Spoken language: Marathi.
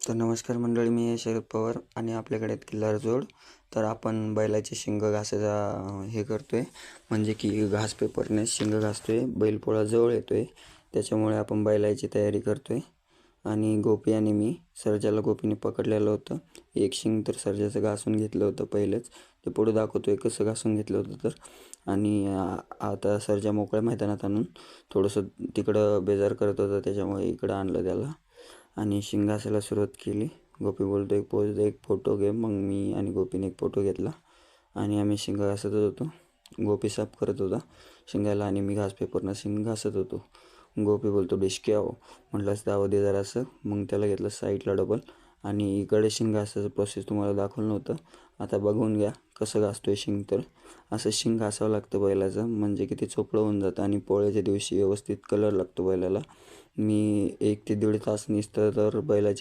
तर नमस्कार मंडळी, मी आहे शरद पवार आणि आपल्याकडे आहेत किल्लार जोड. तर आपण बैलाचे शिंग घासायचा हे करतोय, म्हणजे की घास पेपरने शिंग घासतोय. बैलपोळा जवळ येतोय, त्याच्यामुळे आपण बैलाची तयारी करतोय. आणि गोपी आणि मी सर्जाला गोपीने पकडलेलं होतं. एक शिंग तर सर्जाचं घासून घेतलं होतं पहिलेच. ते पुढे दाखवतोय कसं घासून घेतलं होतं तर. आणि आता सर्जा मोकळ्या मैदानात आणून थोडंसं तिकडं बेजार करत होतं, त्याच्यामुळे इकडं आणलं त्याला आणि शिंग घासायला सुरुवात केली. गोपी बोलतो एक पोज दे, एक फोटो घे. मग मी आणि गोपीने एक फोटो घेतला आणि आम्ही शिंग घासत होतो. गोपी साफ करत होता शिंगाला आणि मी घास पेपरनं शिंग घासत होतो. गोपी बोलतो डिशके आहो, म्हटलंच दावं दे जरासं. मग त्याला घेतलं साईडला डबल आणि इकडे शिंग घासायचं प्रोसेस तुम्हाला दाखवलं नव्हतं, आता बघून घ्या कसं घासतोय शिंग. तर असं शिंग घासावं लागतं बैलाचं, म्हणजे की ते चोपडं होऊन जातं आणि पोळ्याच्या दिवशी व्यवस्थित कलर लागतो बैलाला. मी 1 ते 1.5 तास नुसतं तर बैलाची